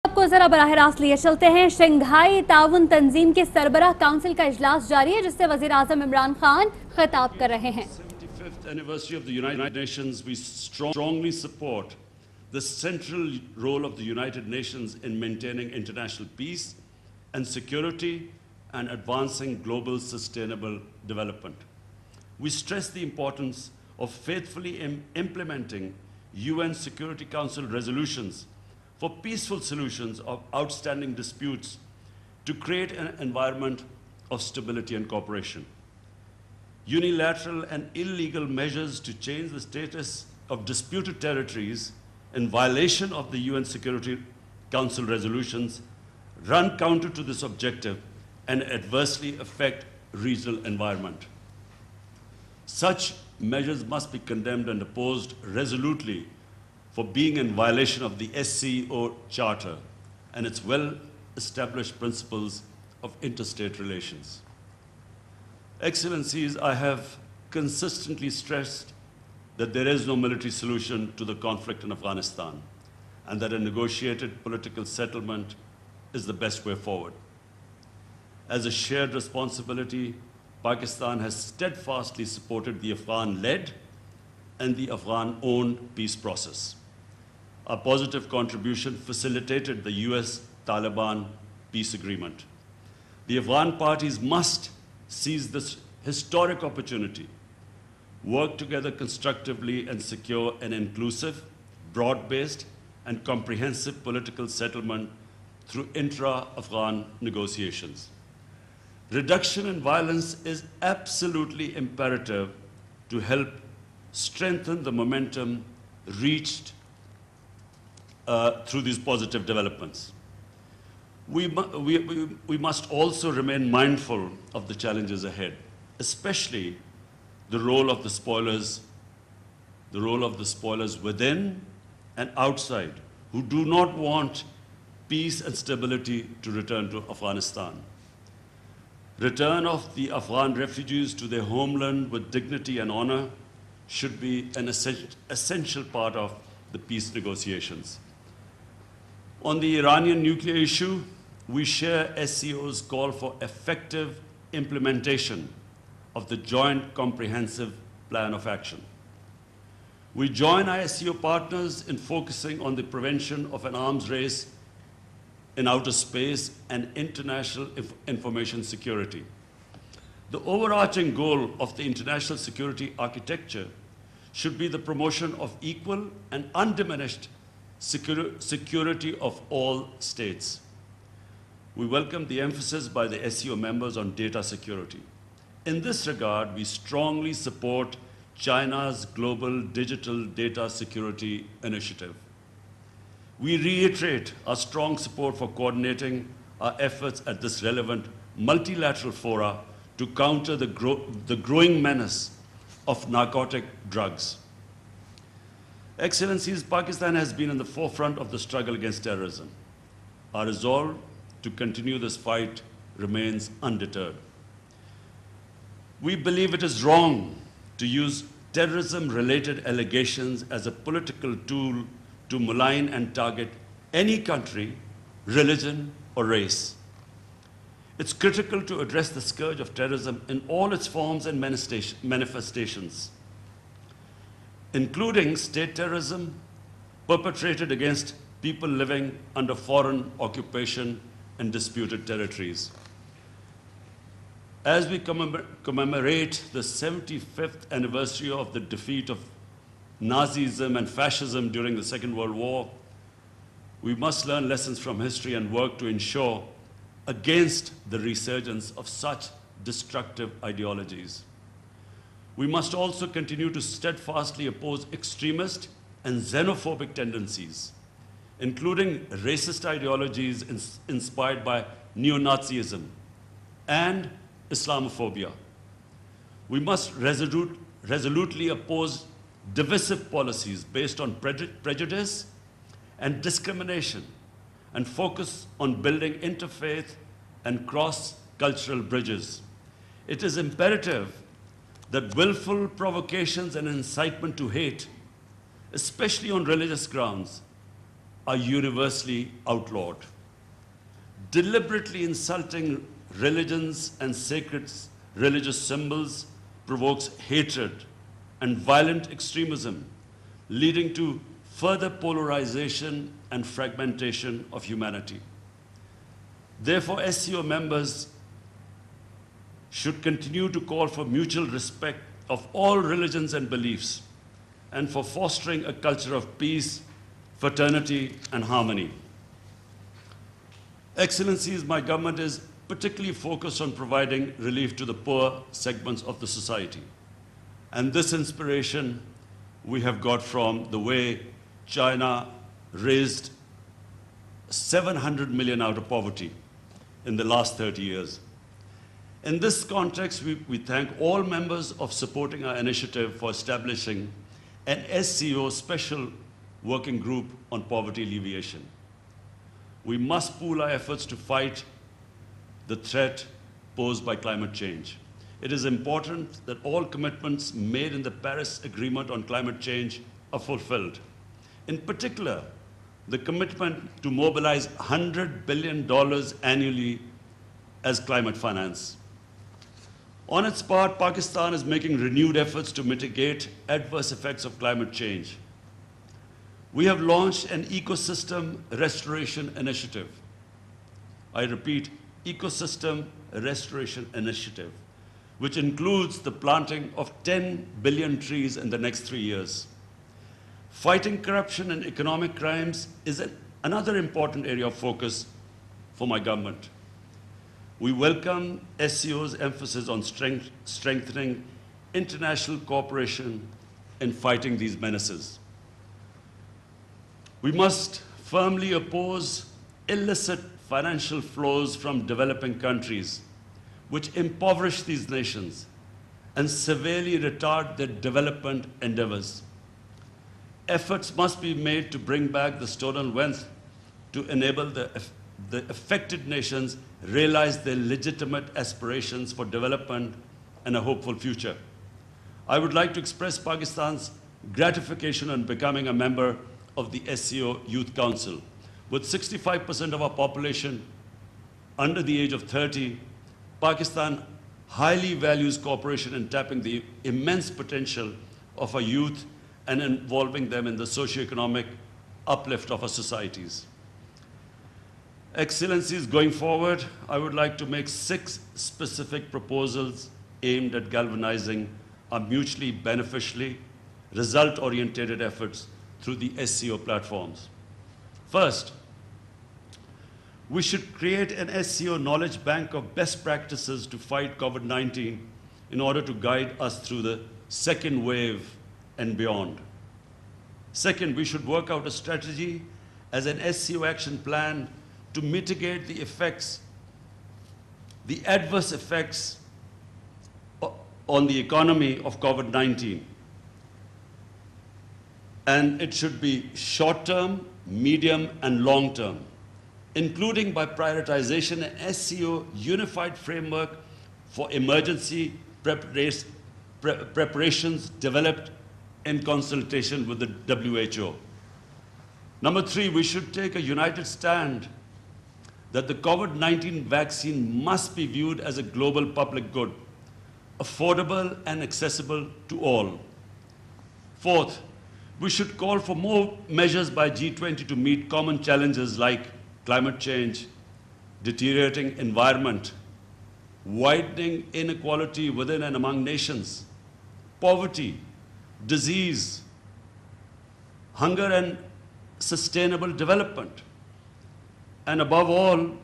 आपको जरा बराह रास्त लिए चलते हैं। शंघाई ताउन तंजीम के सरबराह काउंसिल का इजलास जारी है, जिससे वजीर आजम इमरान खान खिताब कर रहे हैं। 75th anniversary of the United Nations, we strongly support the central role of the United Nations in maintaining international peace and security and advancing global sustainable development. We stress the importance of faithfully implementing UN Security Council resolutions for peaceful solutions of outstanding disputes to create an environment of stability and cooperation. Unilateral and illegal measures to change the status of disputed territories in violation of the UN Security Council resolutions run counter to this objective and adversely affect regional environment. Such measures must be condemned and opposed resolutely for being in violation of the SCO Charter and its well-established principles of interstate relations. Excellencies, I have consistently stressed that there is no military solution to the conflict in Afghanistan and that a negotiated political settlement is the best way forward. As a shared responsibility, Pakistan has steadfastly supported the Afghan-led and the Afghan-owned peace process. Our positive contribution facilitated the US-Taliban peace agreement. The Afghan parties must seize this historic opportunity, work together constructively and secure an inclusive, broad-based and comprehensive political settlement through intra-Afghan negotiations. Reduction in violence is absolutely imperative to help strengthen the momentum reached through these positive developments. We must also remain mindful of the challenges ahead, especially the role of the spoilers within and outside, who do not want peace and stability to return to Afghanistan. Return of the Afghan refugees to their homeland with dignity and honor should be an essential part of the peace negotiations. On the Iranian nuclear issue, we share SCO's call for effective implementation of the Joint Comprehensive Plan of Action. We join our SCO partners in focusing on the prevention of an arms race in outer space and international information security. The overarching goal of the international security architecture should be the promotion of equal and undiminished security of all states. We welcome the emphasis by the SCO members on data security. In this regard, we strongly support China's Global Digital Data Security Initiative. We reiterate our strong support for coordinating our efforts at this relevant multilateral fora to counter the growing menace of narcotic drugs. Excellencies, Pakistan has been in the forefront of the struggle against terrorism. Our resolve to continue this fight remains undeterred. We believe it is wrong to use terrorism-related allegations as a political tool to malign and target any country, religion, or race. It's critical to address the scourge of terrorism in all its forms and manifestations, including state terrorism perpetrated against people living under foreign occupation in disputed territories. As we commemorate the 75th anniversary of the defeat of Nazism and fascism during the Second World War, we must learn lessons from history and work to ensure against the resurgence of such destructive ideologies. We must also continue to steadfastly oppose extremist and xenophobic tendencies, including racist ideologies inspired by neo-Nazism and Islamophobia. We must resolutely oppose divisive policies based on prejudice and discrimination and focus on building interfaith and cross-cultural bridges. It is imperative that willful provocations and incitement to hate, especially on religious grounds, are universally outlawed. Deliberately insulting religions and sacred religious symbols provokes hatred and violent extremism, leading to further polarization and fragmentation of humanity. Therefore, SCO members should continue to call for mutual respect of all religions and beliefs, and for fostering a culture of peace, fraternity, and harmony. Excellencies, my government is particularly focused on providing relief to the poor segments of the society. And this inspiration we have got from the way China raised 700 million out of poverty in the last 30 years. In this context, we thank all members of supporting our initiative for establishing an SCO special working group on poverty alleviation. We must pool our efforts to fight the threat posed by climate change. It is important that all commitments made in the Paris Agreement on climate change are fulfilled. In particular, the commitment to mobilize $100 billion annually as climate finance. On its part, Pakistan is making renewed efforts to mitigate adverse effects of climate change. We have launched an ecosystem restoration initiative. I repeat, ecosystem restoration initiative, which includes the planting of 10 billion trees in the next 3 years. Fighting corruption and economic crimes is another important area of focus for my government. We welcome SCO's emphasis on strengthening international cooperation in fighting these menaces. We must firmly oppose illicit financial flows from developing countries, which impoverish these nations and severely retard their development endeavors. Efforts must be made to bring back the stolen wealth to enable the affected nations realize their legitimate aspirations for development and a hopeful future. I would like to express Pakistan's gratification on becoming a member of the SCO Youth Council. With 65% of our population under the age of 30, Pakistan highly values cooperation in tapping the immense potential of our youth and involving them in the socio-economic uplift of our societies. Excellencies, going forward, I would like to make 6 specific proposals aimed at galvanizing our mutually beneficially, result-oriented efforts through the SCO platforms. First, we should create an SCO knowledge bank of best practices to fight COVID-19 in order to guide us through the second wave and beyond. Second, we should work out a strategy as an SCO action plan to mitigate the effects, the adverse effects on the economy of COVID-19. And it should be short-term, medium, and long-term, including by prioritization an SCO unified framework for emergency preparations developed in consultation with the WHO. Number 3, we should take a united stand that the COVID-19 vaccine must be viewed as a global public good, affordable and accessible to all. Fourth, we should call for more measures by G20 to meet common challenges like climate change, deteriorating environment, widening inequality within and among nations, poverty, disease, hunger and sustainable development, and above all,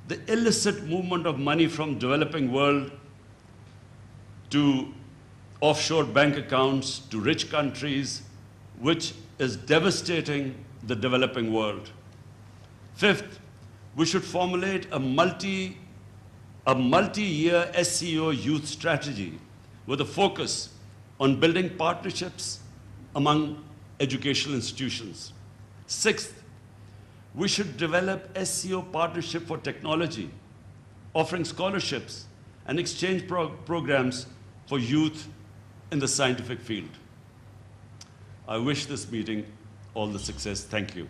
the illicit movement of money from developing world to offshore bank accounts to rich countries, which is devastating the developing world. Fifth, we should formulate a multi-year SCO youth strategy with a focus on building partnerships among educational institutions. Sixth, we should develop SCO partnership for technology, offering scholarships and exchange programs for youth in the scientific field. I wish this meeting all the success. Thank you.